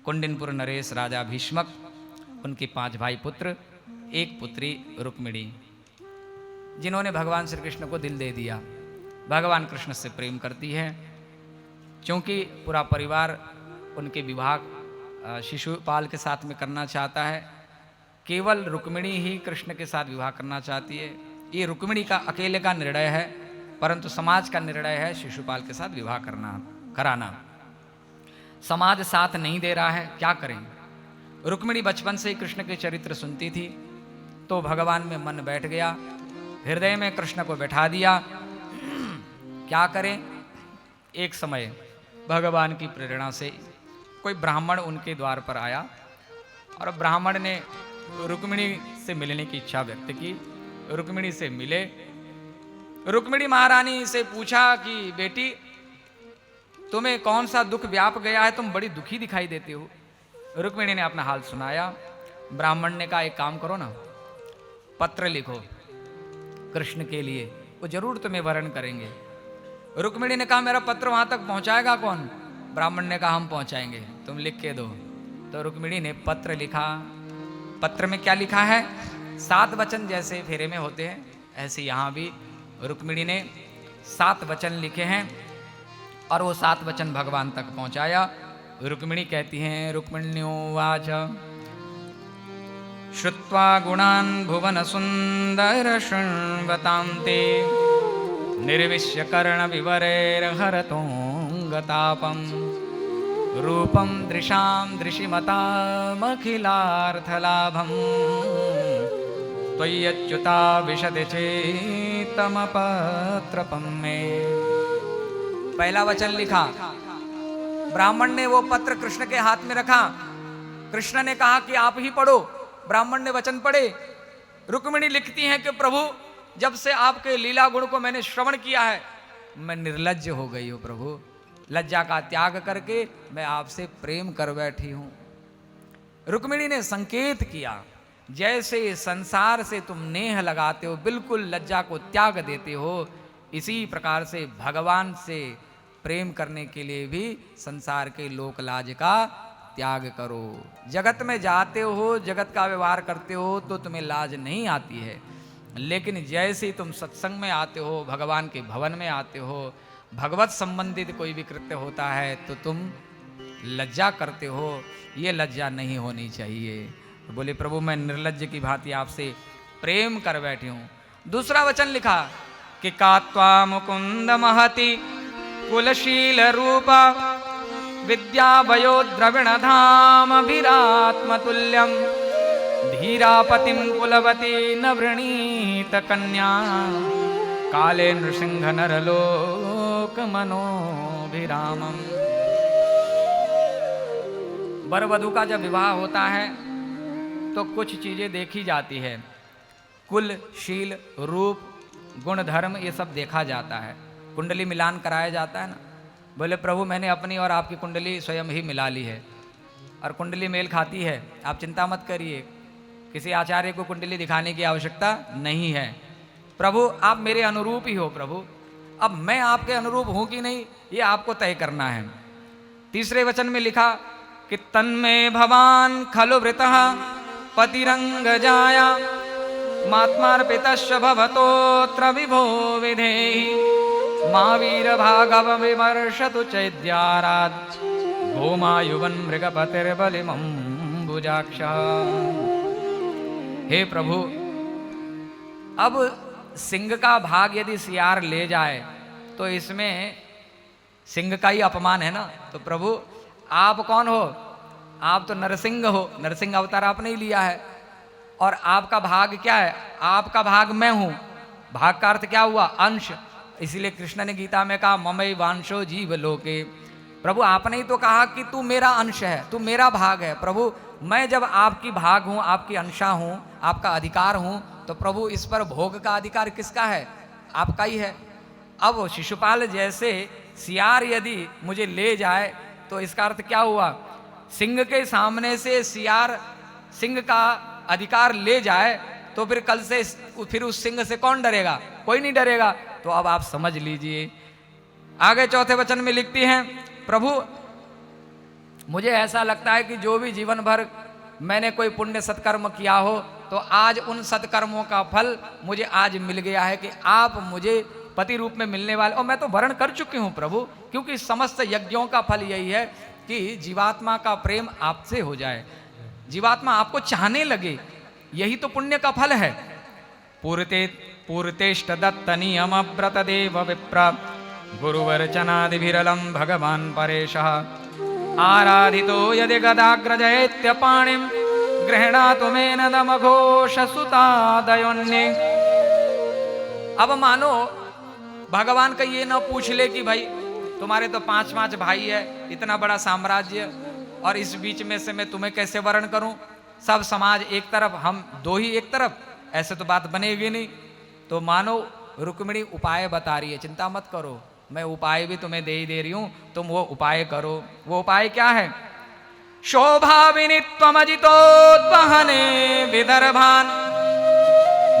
कुंडिनपुर नरेश राजा भीष्मक, उनके 5 भाई पुत्र, एक पुत्री रुक्मिणी, जिन्होंने भगवान श्री कृष्ण को दिल दे दिया। भगवान कृष्ण से प्रेम करती है। क्योंकि पूरा परिवार उनके विवाह शिशुपाल के साथ में करना चाहता है, केवल रुक्मिणी ही कृष्ण के साथ विवाह करना चाहती है। ये रुक्मिणी का अकेले का निर्णय है, परंतु समाज का निर्णय है शिशुपाल के साथ विवाह कराना। समाज साथ नहीं दे रहा है, क्या करें। रुक्मिणी बचपन से ही कृष्ण के चरित्र सुनती थी, तो भगवान में मन बैठ गया, हृदय में कृष्ण को बैठा दिया। क्या करें। एक समय भगवान की प्रेरणा से कोई ब्राह्मण उनके द्वार पर आया और ब्राह्मण ने रुक्मिणी से मिलने की इच्छा व्यक्त की। रुक्मिणी से मिले। रुक्मिणी महारानी से पूछा कि बेटी, तुम्हें कौन सा दुख व्याप गया है, तुम बड़ी दुखी दिखाई देती हो। रुक्मिणी ने अपना हाल सुनाया। ब्राह्मण ने कहा एक काम करो ना, पत्र लिखो कृष्ण के लिए, वो जरूर तुम्हें वरण करेंगे। रुक्मिणी ने कहा मेरा पत्र वहां तक पहुंचाएगा कौन। ब्राह्मण ने कहा हम पहुंचाएंगे, तुम लिख के दो। तो रुक्मिणी ने पत्र लिखा। पत्र में क्या लिखा है, 7 वचन जैसे फेरे में होते हैं, ऐसे यहाँ भी रुक्मिणी ने 7 वचन लिखे हैं और वो 7 वचन भगवान तक पहुंचाया। रुक्मिणी कहती हैं, रुक्मिण्योवाच श्रुत्वा गुणान् भुवन सुंदर शृण्वतान्ते निर्विश्य कर्ण विवरैर्हरतोऽङ्गतापम् रूपं दृशां दृशिमतामखिलार्थलाभम् त्वय्यच्युता विशदि चेतमपत्रपं मे। पहला वचन लिखा। ब्राह्मण ने वो पत्र कृष्ण के हाथ में रखा। कृष्ण ने कहा कि आप ही पढ़ो। ब्राह्मण ने वचन पढ़े। रुक्मिणी लिखती हैं कि प्रभु, जब से आपके लीला गुण को मैंने श्रवण किया है, मैं निर्लज्ज हो गई हूं प्रभु। लज्जा का त्याग करके मैं आपसे प्रेम कर बैठी हूं। रुक्मिणी ने संकेत किया, जैसे संसार से तुम नेह लगाते हो, बिल्कुल लज्जा को त्याग देते हो, इसी प्रकार से भगवान से प्रेम करने के लिए भी संसार के लोक लाज का त्याग करो। जगत में जाते हो, जगत का व्यवहार करते हो तो तुम्हें लाज नहीं आती है, लेकिन जैसे तुम सत्संग में आते हो, भगवान के भवन में आते हो, भगवत संबंधित कोई भी कृत्य होता है तो तुम लज्जा करते हो। ये लज्जा नहीं होनी चाहिए। तो बोले प्रभु, मैं निर्लज्ज की भांति आपसे प्रेम कर बैठी हूं। दूसरा वचन लिखा कि कात्वा मुकुंद महति कुलशील रूपा विद्या वयो द्रविण धाम विरात्मतुल्यम धीरापतिं कुलवती न वृणीत कन्या काले नृसिंह नरलोक मनोभिरामम। वर वधू का जब विवाह होता है तो कुछ चीजें देखी जाती है। कुल, शील, रूप, गुण, धर्म, ये सब देखा जाता है। कुंडली मिलान कराया जाता है ना। बोले प्रभु, मैंने अपनी और आपकी कुंडली स्वयं ही मिला ली है और कुंडली मेल खाती है, आप चिंता मत करिए। किसी आचार्य को कुंडली दिखाने की आवश्यकता नहीं है। प्रभु, आप मेरे अनुरूप ही हो प्रभु। अब मैं आपके अनुरूप हूं कि नहीं, ये आपको तय करना है। तीसरे वचन में लिखा कि तन्मे भवान खलु वृतः पतिरंग जाया मात्मार्पितश्च भवतोऽत्र विभो विधेहि महावीर भागव विमर्शतु चैद्यारात् गोमायुवन् मृगपतिर्बलिमम्बुजाक्षः। हे प्रभु, अब सिंह का भाग यदि सियार ले जाए तो इसमें सिंह का ही अपमान है ना। तो प्रभु, आप कौन हो? आप तो नरसिंह हो, नरसिंह अवतार आपने ही लिया है। और आपका भाग क्या है? आपका भाग मैं हूं। भाग का अर्थ क्या हुआ? अंश। इसीलिए कृष्ण ने गीता में कहा ममई वांशो जीव लोके। प्रभु, आपने ही तो कहा कि तू मेरा अंश है, तू मेरा भाग है। प्रभु, मैं जब आपकी भाग हूं, आपकी अंशा हूं, आपका अधिकार हूं, तो प्रभु इस पर भोग का अधिकार किसका है? आपका ही है। अब शिशुपाल जैसे सियार यदि मुझे ले जाए तो इसका अर्थ क्या हुआ? सिंह के सामने से सियार सिंह का अधिकार ले जाए तो फिर कल से फिर उस सिंह से कौन डरेगा? कोई नहीं डरेगा। तो अब आप समझ लीजिए। आगे चौथे वचन में लिखती हैं, प्रभु मुझे ऐसा लगता है कि जो भी जीवन भर मैंने कोई पुण्य सत्कर्म किया हो तो आज उन सत्कर्मों का फल मुझे आज मिल गया है कि आप मुझे पति रूप में मिलने वाले, और मैं तो वर्ण कर चुकी हूँ प्रभु, क्योंकि समस्त यज्ञों का फल यही है कि जीवात्मा का प्रेम आपसे हो जाए, जीवात्मा आपको चाहने लगे, यही तो पुण्य का फल है। पूर्तेष्ट दत्त नियम व्रत देव विप्र गुरुवर्चनादिभिरलं भगवान् परेशः आराधितो यदि गदाग्रजयत्य पाणिं गृह्णातु मेन दमघोष सुतादयोन्ये। अब मानो भगवान का ये ना पूछ ले कि भाई तुम्हारे तो 5 भाई है, इतना बड़ा साम्राज्य, और इस बीच में से मैं तुम्हें कैसे वर्ण करूं, सब समाज एक तरफ हम दो ही एक तरफ, ऐसे तो बात बनेगी नहीं। तो मानो रुक्मिणी उपाय बता रही है, चिंता मत करो, मैं उपाय भी तुम्हें दे ही दे रही हूं, तुम वो उपाय करो। वो उपाय क्या है? शोभाविनी त्वमजितोद्वहने विदर्भान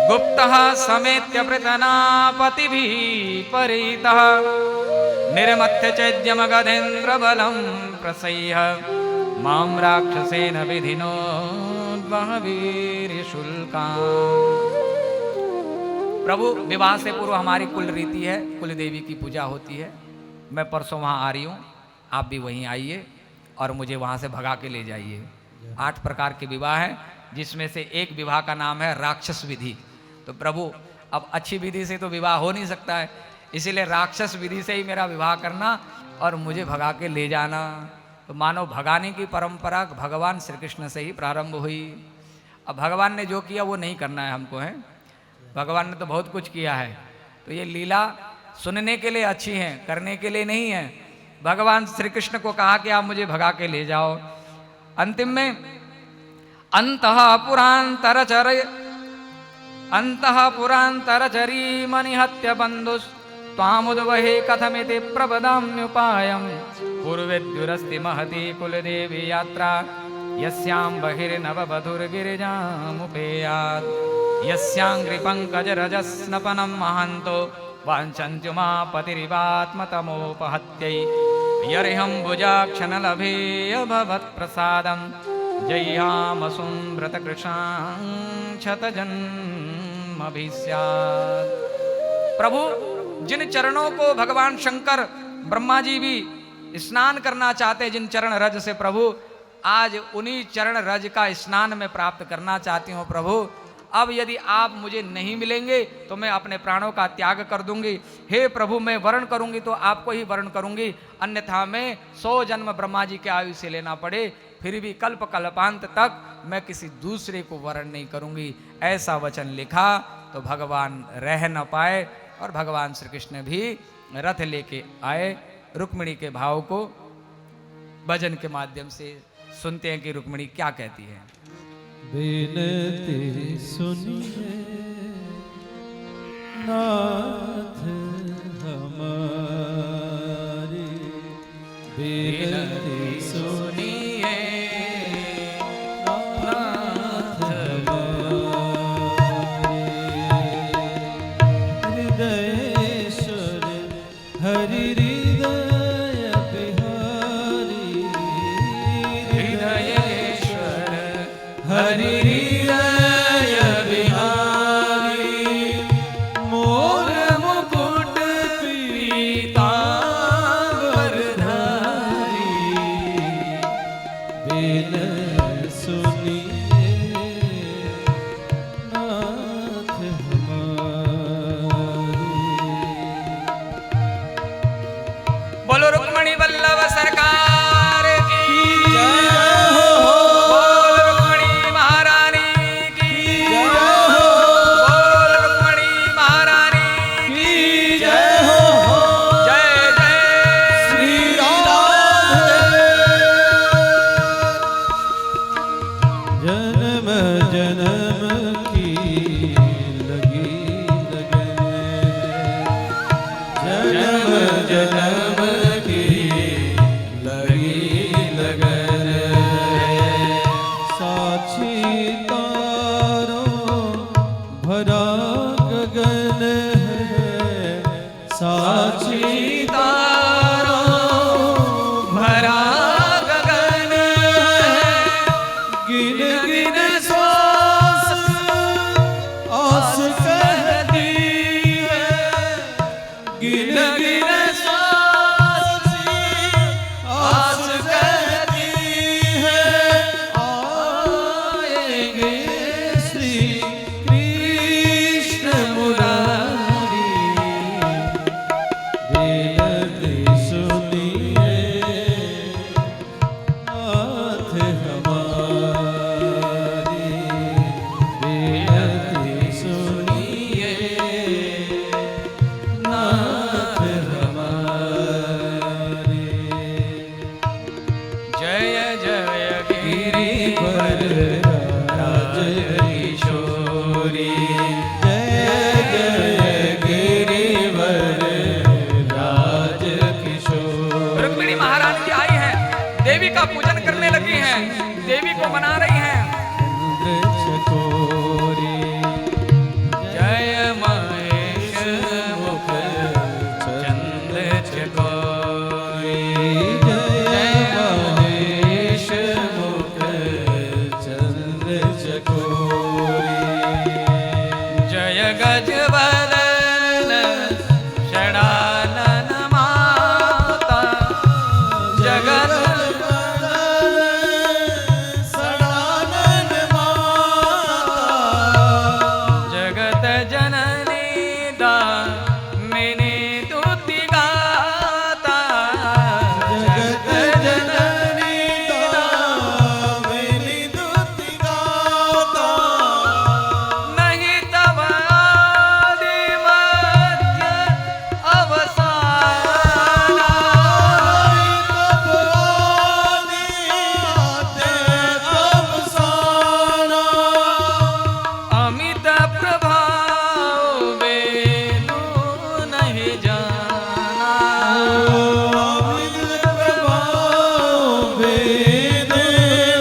गुप्तः समेत्य पृतनापतिभिः परितः निर्मथ्य चैद्यम गधेन्द्र बलं प्रसह्य मां राक्षसेन विधिनोद्वह वीर्यशुल्काम्। प्रभु विवाह से पूर्व हमारी कुल रीति है, कुल देवी की पूजा होती है। मैं परसों वहाँ आ रही हूँ, आप भी वहीं आइए और मुझे वहाँ से भगा के ले जाइए। 8 प्रकार के विवाह हैं, जिसमें से एक विवाह का नाम है राक्षस विधि। तो प्रभु अब अच्छी विधि से तो विवाह हो नहीं सकता है, इसीलिए राक्षस विधि से ही मेरा विवाह करना और मुझे भगा के ले जाना। तो मानो भगाने की परंपरा भगवान श्री कृष्ण से ही प्रारंभ हुई। अब भगवान ने जो किया वो नहीं करना है हमको, है, भगवान ने तो बहुत कुछ किया है। तो ये लीला सुनने के लिए अच्छी है, करने के लिए नहीं है। भगवान श्री कृष्ण को कहा कि आप मुझे भगा के ले जाओ। अंतिम में अंतः पुरांतरचरी मनिहत्य बंधुस् त्वामुद्वहे कथमिति प्रपदाम्युपायम् पूर्वेद्युरस्ति महती कुलदेवी यात्रा यस्यां बहिर्नववधुर्गिरिजामुपेयात् यस्यांघ्रिपङ्कजरजस्नपनं महन्तो वाञ्छन्त्युमापतिरिवात्मतमोपहत्यै यर्हम्बुजाक्षणलभेऽभवत्प्रसादं जय्यामसुम्व्रतकृशां क्षतजन्मभिस्यात्। प्रभु जिन चरणों को भगवान शंकर ब्रह्मा जी भी स्नान करना चाहते, जिन चरण रज से प्रभु, आज उन्हीं चरण रज का स्नान में प्राप्त करना चाहती हूँ प्रभु। अब यदि आप मुझे नहीं मिलेंगे तो मैं अपने प्राणों का त्याग कर दूंगी। हे प्रभु, मैं वर्ण करूंगी तो आपको ही वर्ण करूंगी, अन्यथा मैं 100 जन्म ब्रह्मा जी के आयु से लेना पड़े फिर भी कल्प कल्पांत तक मैं किसी दूसरे को वर्ण नहीं करूंगी। ऐसा वचन लिखा तो भगवान रह न पाए और भगवान श्री कृष्ण भी रथ लेके आए। रुक्मिणी के भाव को भजन के माध्यम से सुनते हैं कि रुक्मिणी क्या कहती है। बिनती सुनिए नाथ हमारी, बिनती सुनिए नाथ हमारी। हृदयेश्वर हरि हृदय बिहारी, हृदयेश्वर हरि हृदय बिहारी। मोर मुकुट पीतांबरधारी, बिन सुनिए नाथ हमारी। बोलो रुक्मिणी वल्लभ सरकार की जय हो। बोल रुक्मिणी महारानी की जय हो। बोल रुक्मिणी महारानी की जय हो। जय जय श्री राधे। जय देवी को मना रही हैं। चकोरी जय महेश मुख चंद्र चकोरी, जय महेश मुख चंद्र चकोरी, जय गजवदन षडानन माता, जगत सदानंद माता, जगत जननी दामिनी स्तुति गाता, जगत जननी दामिनी स्तुति गाता, नहीं तब आदि मध्य अवसान, तब आदि आते तब साना, अमित प्रभाव वेदो नहीं जाना, अमित प्रभाव वेद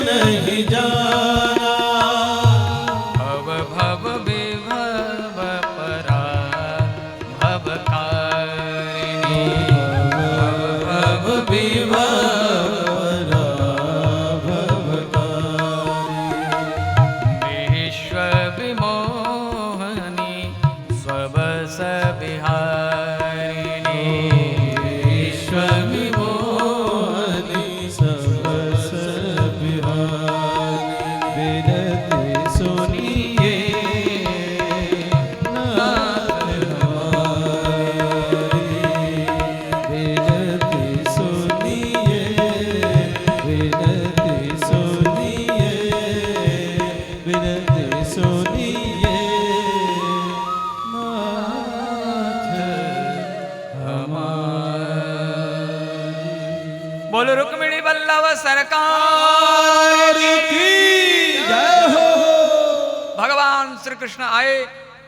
नहीं जाना, भव भव विभव परा भवकारिणी, भव विभवरा भवकारी, विश्व विमोहनी स्वबस विहारिणी, विश्व विमोहनी सबस बिहारी, विनती सुनिए नाथ हमारी, विनती सुनिए, विनती सुनिए, विनती सुनिए नाथ हमारी। बोलो रुक्मिणी वल्लभ सरकार की जय हो। भगवान श्री कृष्ण आए,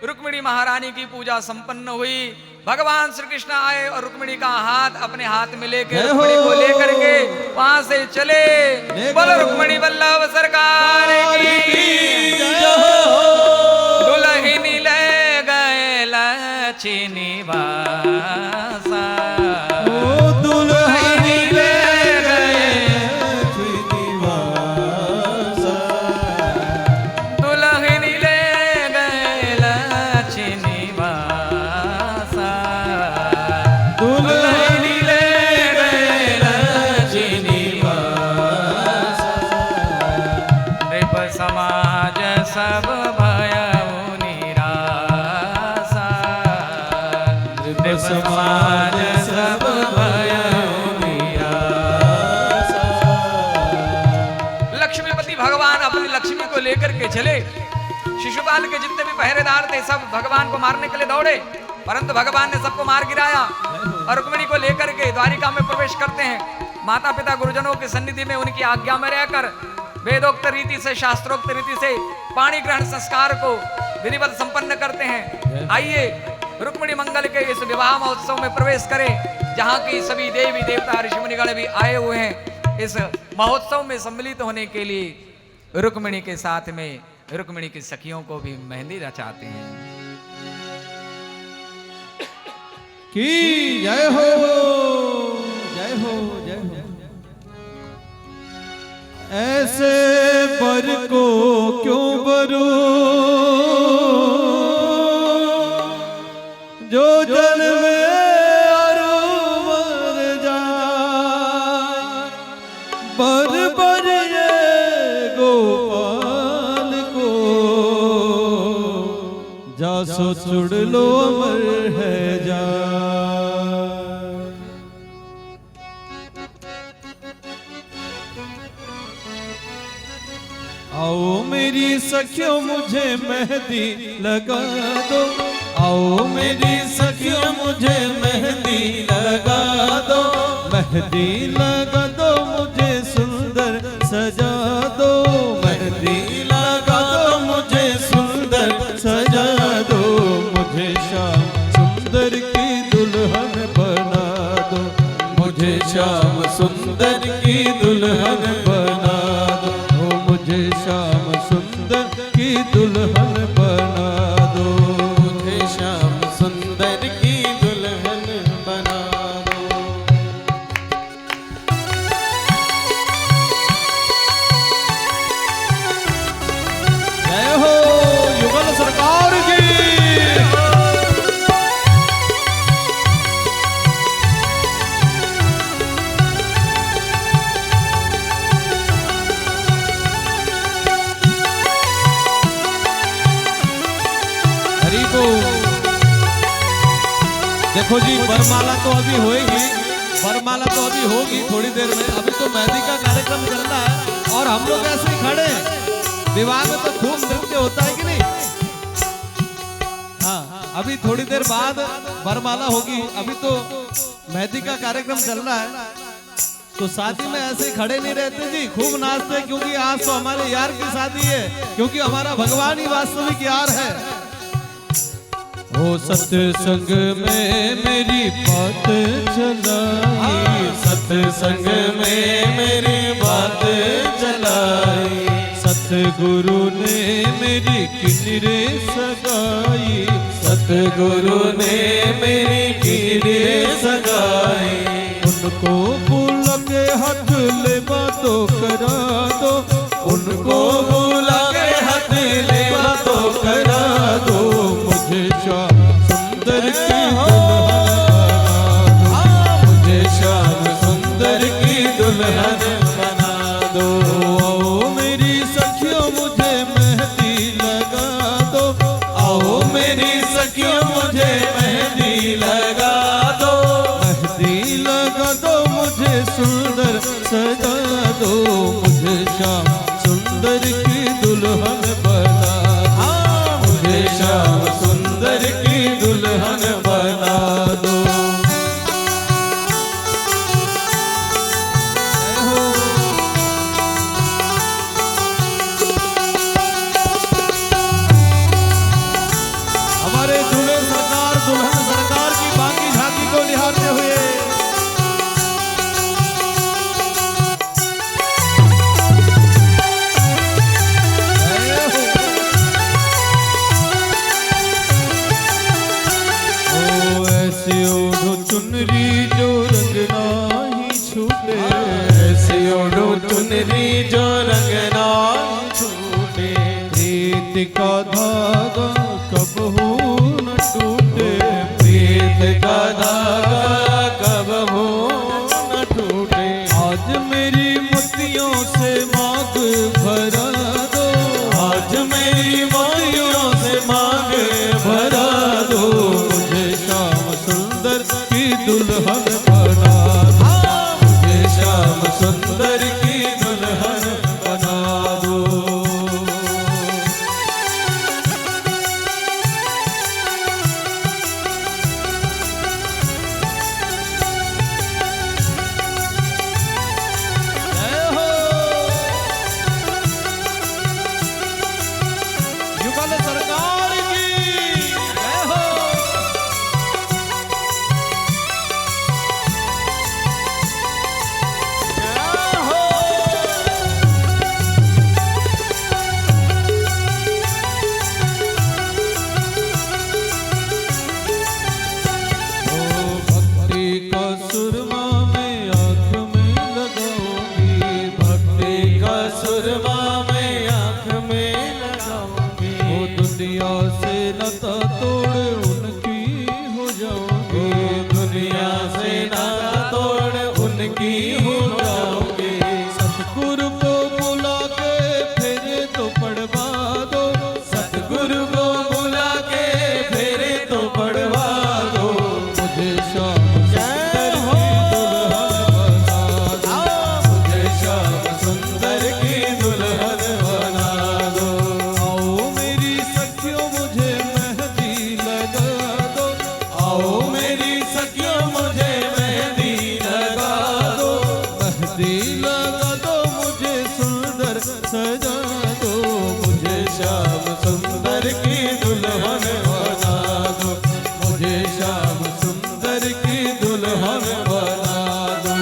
रुक्मिणी महारानी की पूजा संपन्न हुई। भगवान श्री कृष्ण आए और रुक्मिणी का हाथ अपने हाथ में लेके जय हो। रुक्मिणी को लेकर के वहां से चले। लेकर। बोलो रुक्मिणी वल्लभ सरकार की जय हो। दुल्हनी ले गए लक्ष्मी वासा, ओ दुल्हनी ले गए श्रीनिवासा, दुल्हनी ले गए लक्ष्मी वासा, दुल्हनी ले गए श्रीनिवासा, नृप समाज सब भयउ निरासा, नृप समाज सब भयउ निरासा। लक्ष्मीपति भगवान अपनी लक्ष्मी को लेकर के चले। शिशुपाल के जितने भी पहरेदार थे सब भगवान को मारने के लिए दौड़े, परंतु भगवान ने सबको मार गिराया और रुक्मिणी को लेकर के द्वारिका में प्रवेश करते हैं। माता पिता गुरुजनों की सन्निधि में उनकी आज्ञा में रहकर वेदोक्त रीति से, शास्त्रोक्त रीति से पाणी ग्रहण संस्कार को विधिवत संपन्न करते हैं। आइए रुक्मिणी मंगल के इस विवाह महोत्सव में प्रवेश करें, जहाँ की सभी देवी देवता ऋषि मुनिगण भी आए हुए हैं इस महोत्सव में सम्मिलित होने के लिए। रुक्मिणी के साथ में रुक्मिणी की सखियों को भी मेहंदी रचाते हैं। की जय हो, जय हो, जय हो। ऐसे बर को क्यों बरू जो जल में अरु मर जाए, बर बर ये गोपाल को जासो चुड़ लो अमर है जा। आओ मेरी सखियों मुझे मेहंदी लगा दो, आओ मेरी सखियों मुझे मेहंदी लगा दो, मेहंदी लगा दो मुझे सुंदर सजा दो, मेहंदी लगा दो मुझे सुंदर सजा दो, मुझे श्याम सुंदर की दुल्हन बना दो, मुझे श्याम सुंदर की दुल्हन बना दो। ओ देखो जी, वरमाला तो अभी होएगी, वरमाला तो अभी होगी थोड़ी देर में। अभी तो मेहंदी का कार्यक्रम चल रहा है और हम लोग ऐसे ही खड़े हैं। विवाह में तो खूब नृत्य होता है कि नहीं? हाँ, अभी थोड़ी देर बाद वरमाला होगी, अभी तो मेहंदी का कार्यक्रम चल रहा है। तो शादी में ऐसे खड़े नहीं रहते जी, खूब नाचते, क्योंकि आज तो हमारे यार की शादी है, क्योंकि हमारा भगवान ही वास्तविक यार है। हो सत्संग में मेरी बात चलाई, सत्संग में मेरी बात चलाई, सतगुरु ने मेरी किन्नरे सगाई, सतगुरु ने मेरी किन्नरे सगाई। उनको बुला के हाथ ले बातों करा दो, उनको बुला के हाथ ले बातों करा दो, मुझे श्याम सुंदर की दुल्हन बना दो, मुझे श्याम सुंदर की दुल्हन बना दो। आओ मेरी सखियों मुझे मेहंदी लगा दो, आओ मेरी सखियों मुझे मेहंदी लगा दो, मेहंदी लगा दो, मुझे सुंदर सजा दो, मुझे श्याम सुंदर की दुल्हन बना दो, मुझे श्याम सुंदर की दुल्हन बना दो। हमारे दूल्हे सरकार, दुल्हन सरकार की बाकी झांकी को निहारते हुए चुनरी जो रंग नाही छूटे, ऐसे ओढ़ो चुनरी जो रंग नाही छूटे, प्रीत का धागा कबहू न टूटे, प्रीत का धागा कबहू न टूटे। आज मेरी मोतियों से मांग भरा दो, आज मेरी मोतियों से मांग भरा दो, मुझे श्याम सुंदर की दुल्हन बना दो, मुझे श्याम सुंदर की दुल्हन बना दो। जय हो युगल सरकार की जय हो। भक्ति का सुरमा में आँख में लगाऊंगी, भक्ति का सुरमा में आँख में लगाऊंगी, वो दुनिया से नाता तोड़ उनकी हो जाऊंगी, दुनिया से नाता तोड़ उनकी हो जाऊंगी। सतगुरु को बुला के फेरे तो पढ़वा दो, सतगुरु को बुला के फेरे तो पढ़वा दो, मुझे श्याम सुंदर की दुल्हन बना दो, मुझे श्याम सुंदर की दुल्हन बना दो। आओ मेरी सखियों मुझे मेहंदी लगा दो, आओ मेरी सखियों मुझे मेहंदी लगा दो, मेहंदी लगा दो, मुझे सुंदर सजा दो, मुझे श्याम सुंदर की दुल्हन बना दो, मुझे श्याम सुंदर की दुल्हन बना दो।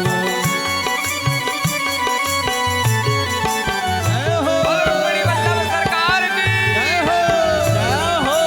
जय हो, बड़ी वल्लभ सरकार की जय हो, जय हो।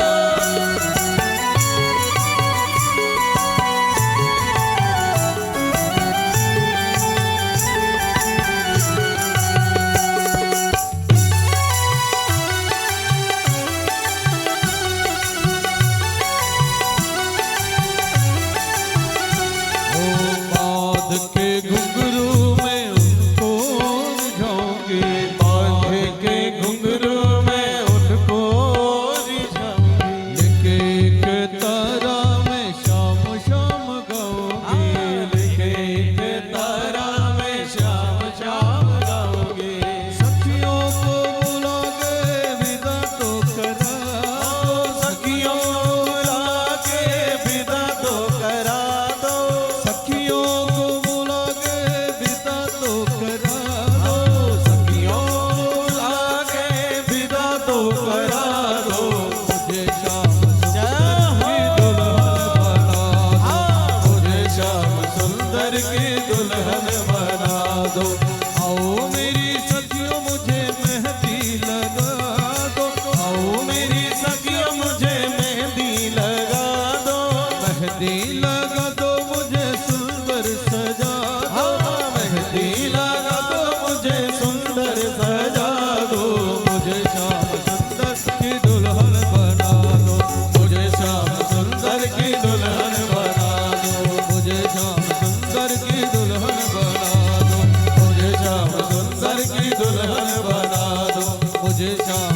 आओ मेरी सखियों मुझे मेहंदी लगा दो, आओ मेरी सखियों मुझे मेहंदी लगा दो, मेहंदी लगा दो मुझे सुंदर सजा दो, मेहंदी लगा दो मुझे सुंदर सजा दो, मुझे श्याम सुंदर की दुल्हन बना दो, मुझे श्याम सुंदर की दुल्हन बना दो, मुझे श्याम सुंदर की दुल्हन बना दो, मुझे श्याम सुंदर की दुल्हन बना दो, मुझे श्याम